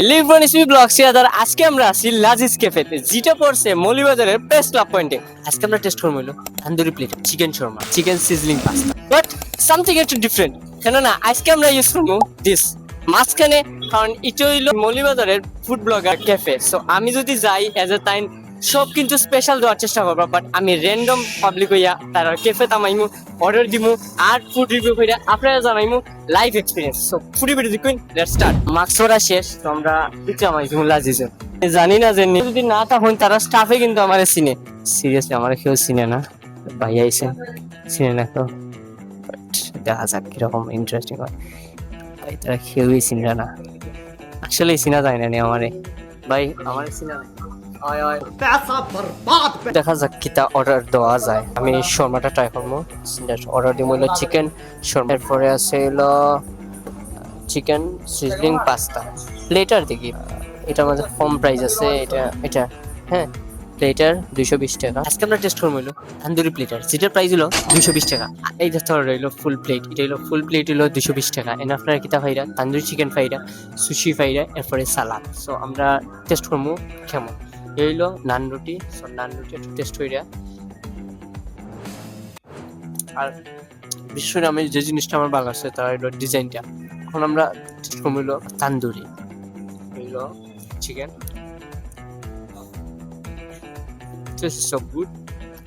Livon ইসমি blog সিরাদার আজকে আমরা আছি লাজিজ ক্যাফেতে যেটা পড়ছে মৌলিবাজারের বেস্ট লাভ পয়েন্টে। আজকে আমরা টেস্ট করবো হলো tandoori plate chicken Sharma chicken sizzling pasta, but something একটু ডিফারেন্ট। কেননা আজকে আমরা ইউজ করবো দিস মাঝখানে, কারণ এটা হইলো মৌলিবাজারের ফুড ব্লগার ক্যাফে। সো আমি যদি যাই এজ এ টাইম সব কিন্তু স্পেশাল দেওয়ার চেষ্টা করবো, বাট আমি র্যান্ডম পাবলিক হইয়া তারা ক্যাফে তামাইমু, অর্ডার দিমু আর ফুড রিভিউ কইরা আপনারা জানাইমু live experience. So foodie video দেখুন, লেটস স্টার্ট। মাস্ক পরা শেষ, তো আমরা ইচ্ছা আমাইমু লাজিজে। জানি না যে যদি না তখন তারা স্টাফে কিন্তু আমারে চিনে, সিরিয়াসলি আমার কেউ চিনে না। ভাই আইছে চিনে না তো, বাট দেখা যাক কিরকম ইন্টারেস্টিং হয়। ভাই তারা কেউই চিনে না, আসলে চিনা যায় না আমারে। ভাই আমার চিনা দেখা যাক কিতা অর্ডার দেওয়া যায়। আমি শর্মাটা ট্রাই করবো। অর্ডার দিব হলো চিকেন শর্মা, এরপরে আছে হলো চিকেন সিজলিং পাস্তা। প্লেটার দেখি এটার মধ্যে কম প্রাইস আছে, এটা হ্যাঁ প্লেটার 220 টাকা। আজকে আমরা টেস্ট করবো হলো তান্দুরি প্লেটার, যেটার প্রাইস হলো 220 টাকা। এই দেখতে অর্ডার হলো ফুল প্লেট, এটা হলো ফুল প্লেট হলো 220 টাকা। এন আপনারা কিতা ফাইরা তান্দুরি চিকেন ফাইরা, সুশি ফাইরা, এরপরে সালাদ। সো আমরা টেস্ট করবো কেমন। এই হইলো নান রুটি। সো নান রুটি একটু টেস্ট কইরা, আর বিশেষ করে আমি যে জিনিসটা আমার ভালো লাগছে তার হইলো ডিজাইনটা। এখন আমরা টেস্ট করবো হইলো তান্দুরি, হইলো চিকেন। So good.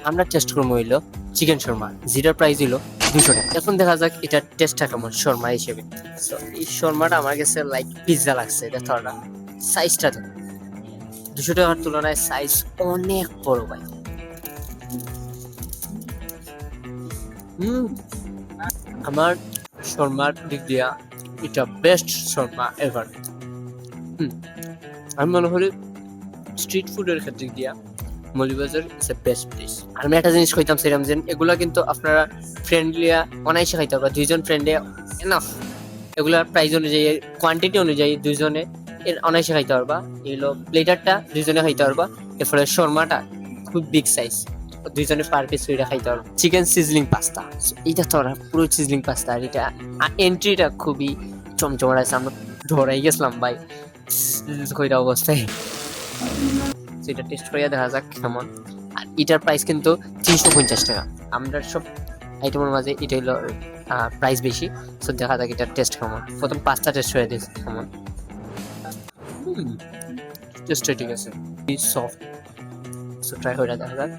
আমরা টেস্ট করবো হইলো চিকেন শর্মা, যেটার প্রাইস হইলো 200 টাকা। এখন দেখা যাক এটা টেস্টটা কেমন শর্মা হিসেবে। সো এই শর্মাটা আমার কাছে লাইক পিৎজা লাগছে। এটা থরটা সাইজটা 200 টাকার তুলনায় সাইজ অনেক বড় ভাই। আমার শর্মার দিক দিয়া এটা বেস্ট শর্মা এভার। আমি মনে করি স্ট্রিট ফুডের ক্ষেত্রে দিয়া Moulvibazar is a best place. আর আমি একটা জিনিস কইতাম সেরকম যে এগুলা কিন্তু আপনারা ফ্রেন্ডলিয়া অনায়াসে খাইতে পারবা, দুইজন ফ্রেন্ডে এনাফ। এগুলার প্রাইস অনুযায়ী কোয়ান্টিটি অনুযায়ী দুইজনে এর অনায়াসে খাইতে পারবা। এগুলো প্লেটারটা দুইজনে খাইতে পারবা, এরপরে শর্মাটা খুব বিগ সাইজ, দুইজনে পার পিস ওইটা খাইতে পারবা। চিকেন সিজলিং পাস্তা, এইটা তো পুরো সিজলিং পাস্তা। আর এটা এন্ট্রিটা খুবই চমচমার আছে, আমরা ধরাই গেছিলাম ভাই কইটা অবস্থায়। এটা টেস্ট করিয়া দেখা যাক কেমন। আর এটার প্রাইস কিন্তু 350 টাকা। আমরা সব আইটেমের মাঝে এটা হলো প্রাইস বেশি। সো দেখা যাক এটার টেস্ট কেমন। প্রথম পাস্তা টেস্ট করে দিয়েছি কেমন। টেস্ট ঠিক আছে, সফট। সো ট্রাই করে দেখা যাক।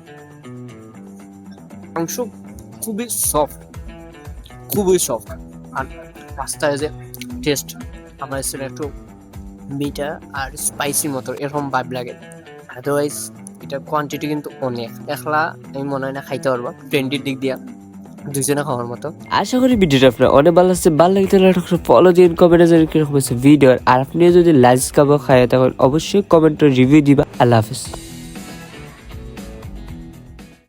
মাংস খুবই সফট, খুবই সফট। আর পাস্তা যে টেস্ট আমার কাছে একটু মিঠা আর স্পাইসি মতো এরকম ভাব লাগে। আদারওয়াইজ এটার কোয়ান্টিটি কিন্তু অনেক, একলা আমি মনে হয় না খাইতে পারবো। ট্রেন্ডির দিক দিয়া দুইজনে খাওয়ার মতো। আশা করি ভিডিওটা আপনার অনেক ভালো লাগছে। ভালো লাগে তাহলে ফলো দিন, কমেন্টে জানান কিরকম হয়েছে ভিডিও। আর আপনি যদি লাইক খাবো খায় তখন অবশ্যই কমেন্টে রিভিউ দিবা। আল্লাহ হাফেজ।